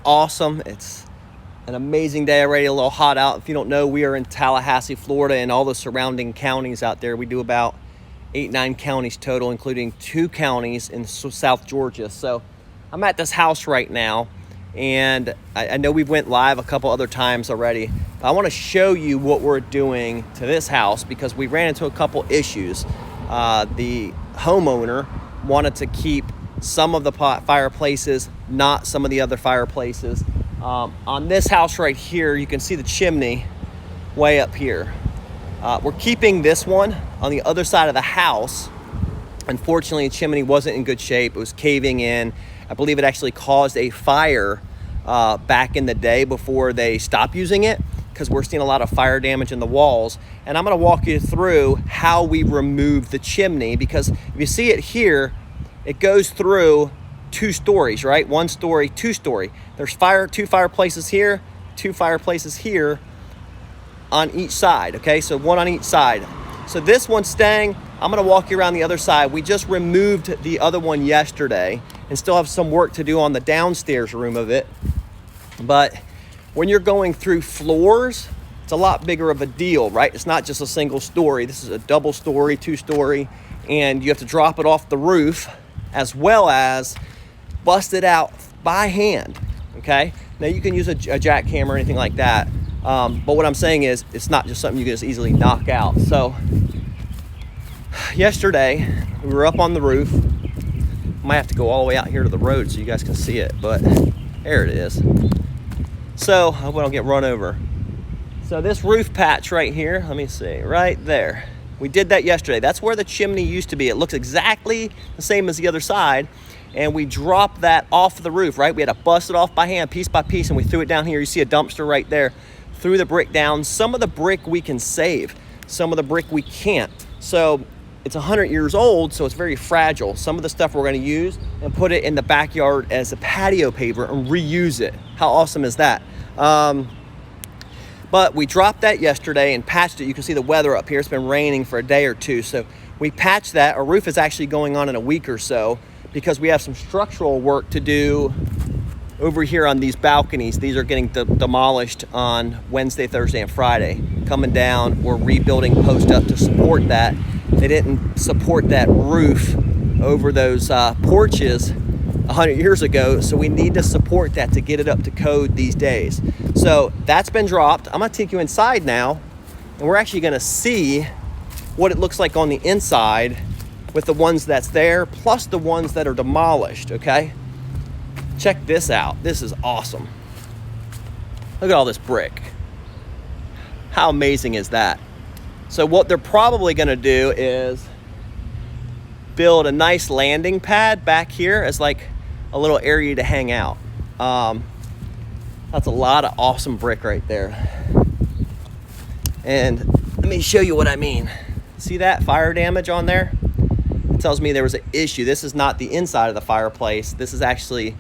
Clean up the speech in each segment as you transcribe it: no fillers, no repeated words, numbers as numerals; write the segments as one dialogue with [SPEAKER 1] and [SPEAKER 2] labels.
[SPEAKER 1] Awesome. It's an amazing day already, a little hot out. If you don't know, we are in Tallahassee, Florida, and all the surrounding counties out there. We do about 8-9 counties total, including 2 counties in South Georgia. So I'm at this house right now, and I know we've went live a couple other times already. But I want to show you what we're doing to this house because we ran into a couple issues. The homeowner wanted to keep some of the fireplaces, not some of the other fireplaces. On this house right here, you can see the chimney way up here. We're keeping this one on the other side of the house. Unfortunately, the chimney wasn't in good shape. It was caving in. I believe it actually caused a fire back in the day before they stopped using it, because we're seeing a lot of fire damage in the walls. And I'm gonna walk you through how we remove the chimney, because if you see it here, it goes through 2 stories, right? 1 story, 2 story. There's 2 fireplaces here, 2 fireplaces here on each side, okay? So 1 on each side. So this one's staying. I'm gonna walk you around the other side. We just removed the other one yesterday and still have some work to do on the downstairs room of it. But when you're going through floors, it's a lot bigger of a deal, right? It's not just a single story. This is a double story, 2 story, and you have to drop it off the roof as well as bust it out by hand, okay? Now you can use a jackhammer or anything like that, but what I'm saying is it's not just something you can just easily knock out. So yesterday we were up on the roof. Might have to go all the way out here to the road so you guys can see it, but there it is. So I hope I don't get run over. So this roof patch right here, let me see, right there. We did that yesterday. That's where the chimney used to be. It looks exactly the same as the other side. And we dropped that off the roof, right? We had to bust it off by hand, piece by piece, and we threw it down here. You see a dumpster right there. Threw the brick down. Some of the brick we can save. Some of the brick we can't. So it's 100 years old, so it's very fragile. Some of the stuff we're gonna use and put it in the backyard as a patio paver and reuse it. How awesome is that? But we dropped that yesterday and patched it. You can see the weather up here. It's been raining for a day or 2. So we patched that. Our roof is actually going on in a week or so because we have some structural work to do over here on these balconies. These are getting demolished on Wednesday, Thursday, and Friday. Coming down, we're rebuilding post up to support that. They didn't support that roof over those porches 100 years ago, so we need to support that to get it up to code these days. So that's been dropped. I'm gonna take you inside now, and we're actually gonna see what it looks like on the inside with the ones that's there, plus the ones that are demolished, okay? Check this out. This is awesome. Look at all this brick. How amazing is that? So what they're probably gonna do is build a nice landing pad back here as like a little area to hang out. That's a lot of awesome brick right there. And let me show you what I mean. See that fire damage on there? It tells me there was an issue. This is not the inside of the fireplace. This is actually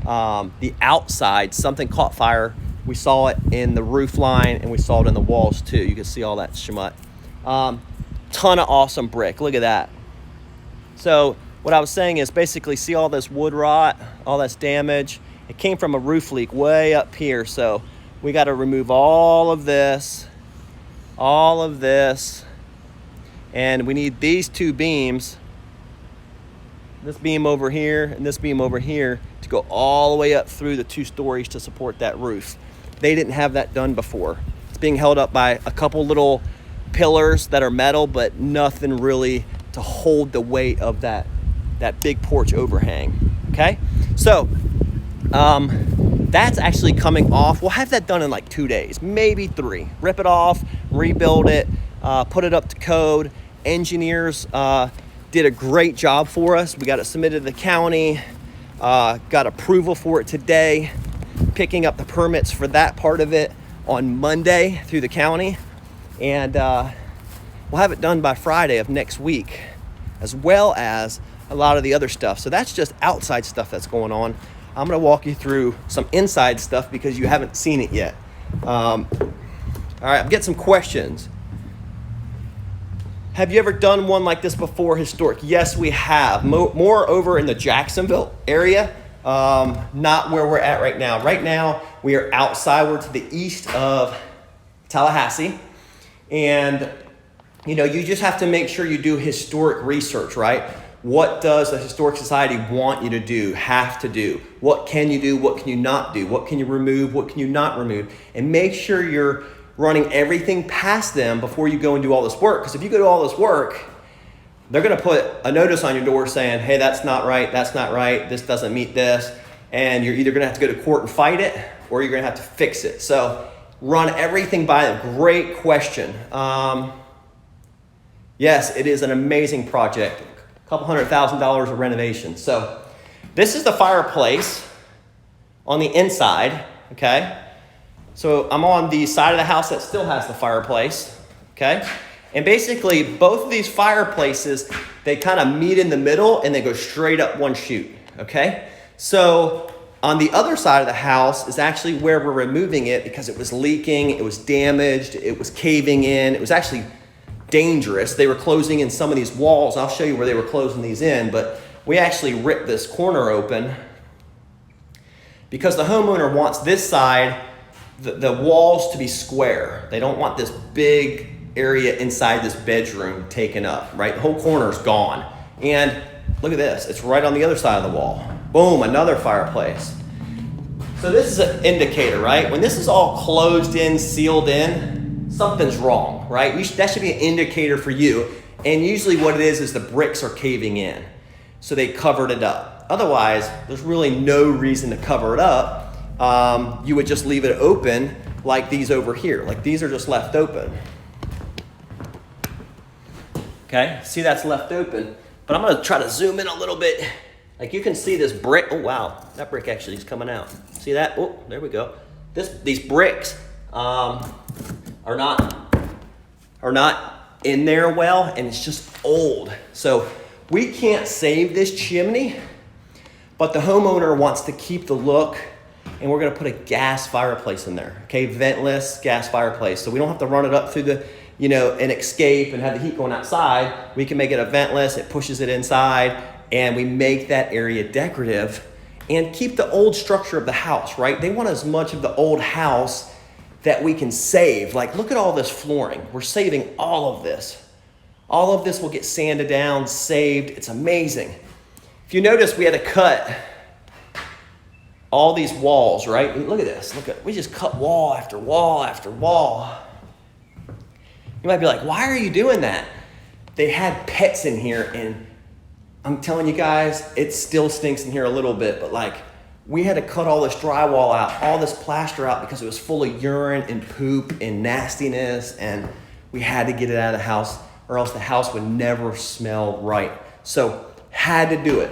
[SPEAKER 1] the outside. Something caught fire. We saw it in the roof line and we saw it in the walls too. You can see all that schmut. Ton of awesome brick. Look at that. So what I was saying is basically see all this wood rot, all this damage. It came from a roof leak way up here. So we got to remove all of this, and we need these 2 beams, this beam over here and this beam over here, to go all the way up through the 2 stories to support that roof. They didn't have that done before. It's being held up by a couple little pillars that are metal, but nothing really to hold the weight of that big porch overhang, okay? So that's actually coming off. We'll have that done in like 2 days, maybe 3. Rip it off, rebuild it, put it up to code. Engineers did a great job for us. We got it submitted to the county, got approval for it today, picking up the permits for that part of it on Monday through the county. And we'll have it done by Friday of next week, as well as a lot of the other stuff. So that's just outside stuff that's going on. I'm gonna walk you through some inside stuff because you haven't seen it yet. All right, I'm getting some questions. Have you ever done one like this before, historic? Yes, we have. More over in the Jacksonville area. not where we're at right now. Right now, we are outside. We're to the east of Tallahassee. And, you know, you just have to make sure you do historic research, right? What does the Historic Society want you to do, have to do? What can you do? What can you not do? What can you remove? What can you not remove? And make sure you're running everything past them before you go and do all this work. Because if you go do all this work, they're going to put a notice on your door saying, hey, that's not right, this doesn't meet this. And you're either going to have to go to court and fight it, or you're going to have to fix it. So run everything by them. Great question. Yes, it is an amazing project. A couple $100,000 of renovation. So this is the fireplace on the inside, okay? So I'm on the side of the house that still has the fireplace, okay? And basically, both of these fireplaces, they kind of meet in the middle and they go straight up one chute, okay? So on the other side of the house is actually where we're removing it because it was leaking, it was damaged, it was caving in, it was actually dangerous. They were closing in some of these walls. I'll show you where they were closing these in, but we actually ripped this corner open because the homeowner wants this side, the walls to be square. They don't want this big area inside this bedroom taken up, right? The whole corner's gone. And look at this, it's right on the other side of the wall. Boom, another fireplace. So this is an indicator, right? When this is all closed in, sealed in, something's wrong, right? That should be an indicator for you. And usually what it is the bricks are caving in. So they covered it up. Otherwise, there's really no reason to cover it up. You would just leave it open like these over here. Like these are just left open. Okay, see that's left open. But I'm gonna try to zoom in a little bit. Like you can see this brick. Oh wow, that brick actually is coming out. See that? Oh, there we go. These bricks are not in there well, and it's just old. So we can't save this chimney, but the homeowner wants to keep the look, and we're gonna put a gas fireplace in there. Okay, ventless gas fireplace. So we don't have to run it up through the, you know, an escape and have the heat going outside. We can make it a ventless, it pushes it inside, and we make that area decorative and keep the old structure of the house, right? They want as much of the old house that we can save. Like, look at all this flooring. We're saving all of this. All of this will get sanded down, saved. It's amazing. If you notice, we had to cut all these walls, right? Look at this. We just cut wall after wall after wall. You might be like, why are you doing that? They had pets in here, and I'm telling you guys, it still stinks in here a little bit, but like, we had to cut all this drywall out, all this plaster out because it was full of urine and poop and nastiness, and we had to get it out of the house or else the house would never smell right. So had to do it.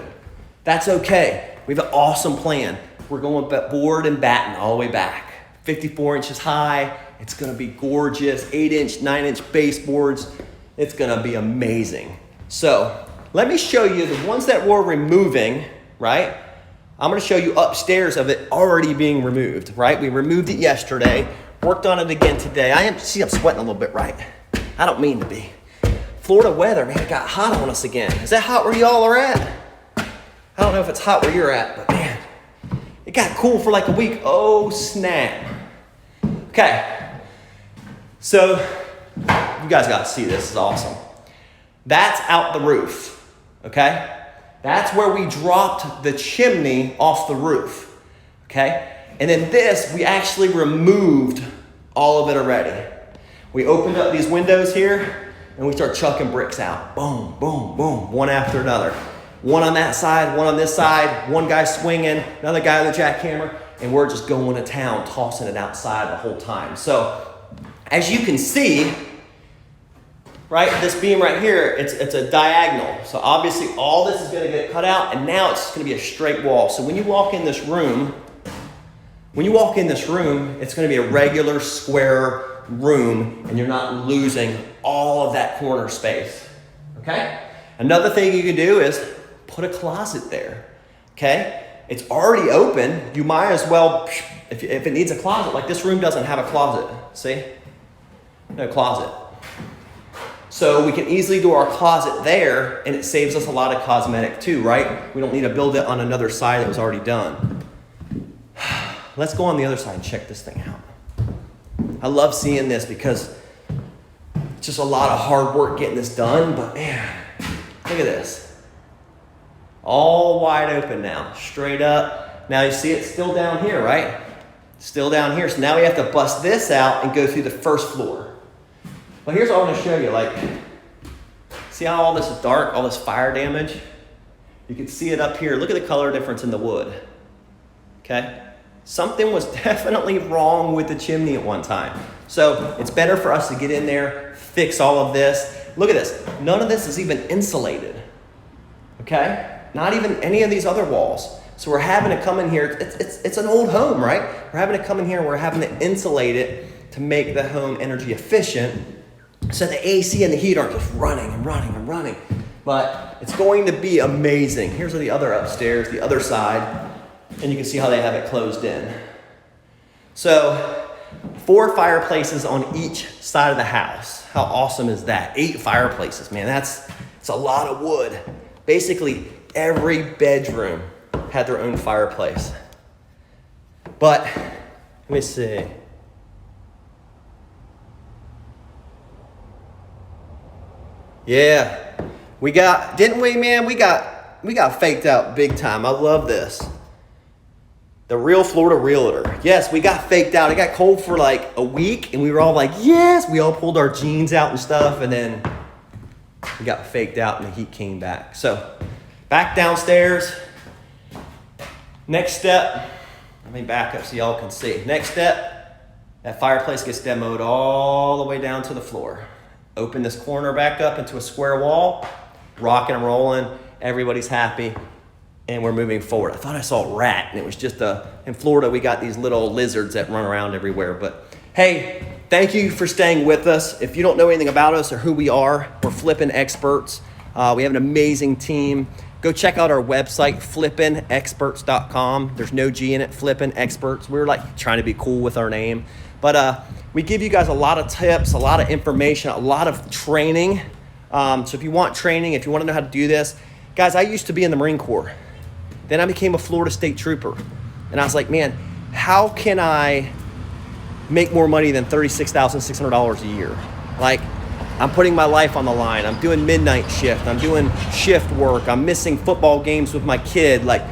[SPEAKER 1] That's okay. We have an awesome plan. We're going board and batten all the way back. 54 inches high. It's gonna be gorgeous. 8-inch, 9-inch baseboards. It's gonna be amazing. So let me show you the ones that we're removing, right? I'm gonna show you upstairs of it already being removed, right? We removed it yesterday, worked on it again today. I'm sweating a little bit, right? I don't mean to be. Florida weather, man, it got hot on us again. Is that hot where y'all are at? I don't know if it's hot where you're at, but man, it got cool for like a week. Oh, snap. Okay, so you guys got to see this. This is awesome. That's out the roof, okay? That's where we dropped the chimney off the roof, okay? And then this, we actually removed all of it already. We opened up these windows here and we start chucking bricks out. Boom, boom, boom, one after another. One on that side, one on this side, one guy swinging, another guy with a jackhammer, and we're just going to town, tossing it outside the whole time. So as you can see, right, this beam right here, it's a diagonal. So obviously all this is gonna get cut out, and now it's gonna be a straight wall. So when you walk in this room, it's gonna be a regular square room, and you're not losing all of that corner space, okay? Another thing you can do is put a closet there, okay? It's already open. You might as well, if it needs a closet, like this room doesn't have a closet, see? No closet. So we can easily do our closet there, and it saves us a lot of cosmetic too, right? We don't need to build it on another side that was already done. Let's go on the other side and check this thing out. I love seeing this because it's just a lot of hard work getting this done, but man, look at this. All wide open now, straight up. Now you see it's still down here, right? Still down here. So now we have to bust this out and go through the first floor. Well, here's what I want to show you. Like, see how all this is dark, all this fire damage? You can see it up here. Look at the color difference in the wood. Okay? Something was definitely wrong with the chimney at one time. So it's better for us to get in there, fix all of this. Look at this. None of this is even insulated. Okay? Not even any of these other walls. So we're having to come in here. It's an old home, right? We're having to come in here and we're having to insulate it to make the home energy efficient. So the AC and the heat aren't just running and running and running. But it's going to be amazing. Here's the other upstairs, the other side. And you can see how they have it closed in. So 4 fireplaces on each side of the house. How awesome is that? 8 fireplaces, man. It's a lot of wood. Basically, every bedroom had their own fireplace. But, let me see. Yeah, didn't we, man? We got faked out big time. I love this. The Real Florida Realtor. Yes, we got faked out. It got cold for like a week and we were all like, yes, we all pulled our jeans out and stuff, and then we got faked out and the heat came back. So back downstairs. Next step, let me back up so y'all can see. Next step, that fireplace gets demoed all the way down to the floor. Open this corner back up into a square wall, rocking and rolling. Everybody's happy, and we're moving forward. I thought I saw a rat, and it was just in Florida, we got these little lizards that run around everywhere. But hey, thank you for staying with us. If you don't know anything about us or who we are, we're Flippin Experts. We have an amazing team. Go check out our website, flippinexperts.com. There's no G in it, Flippin Experts. We're like trying to be cool with our name. But we give you guys a lot of tips, a lot of information, a lot of training. So if you want training, if you want to know how to do this, guys, I used to be in the Marine Corps. Then I became a Florida State Trooper. And I was like, man, how can I make more money than $36,600 a year? Like, I'm putting my life on the line. I'm doing midnight shift. I'm doing shift work. I'm missing football games with my kid. Like,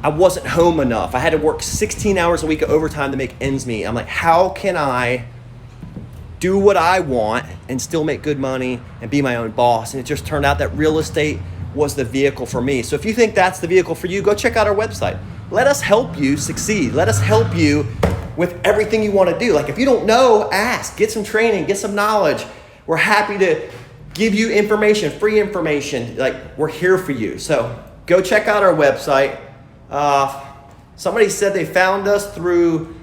[SPEAKER 1] I wasn't home enough. I had to work 16 hours a week of overtime to make ends meet. I'm like, how can I do what I want and still make good money and be my own boss? And it just turned out that real estate was the vehicle for me. So if you think that's the vehicle for you, go check out our website. Let us help you succeed. Let us help you with everything you want to do. Like, if you don't know, ask, get some training, get some knowledge. We're happy to give you information, free information. Like, we're here for you. So go check out our website. Somebody said they found us through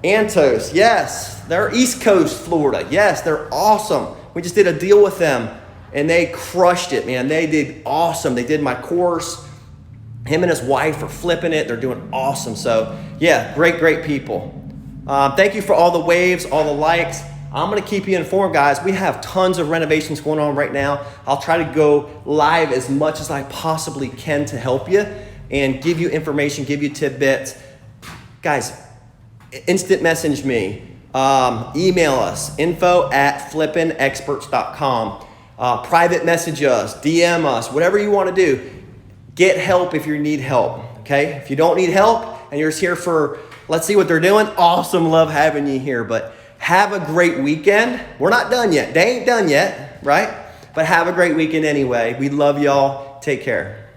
[SPEAKER 1] Antos. Yes, they're East Coast Florida. Yes, they're awesome. We just did a deal with them and they crushed it, man. They did awesome. They did my course. Him and his wife are flipping it. They're doing awesome. So yeah, great people. Thank you for all the waves, all the likes. I'm going to keep you informed, guys. We have tons of renovations going on right now. I'll try to go live as much as I possibly can to help you and give you information, give you tidbits. Guys, instant message me. Email us, info@flippinexperts.com. Private message us, DM us, whatever you want to do. Get help if you need help, okay? If you don't need help and you're just here for, let's see what they're doing, awesome, love having you here. But have a great weekend. We're not done yet. They ain't done yet, right? But have a great weekend anyway. We love y'all. Take care.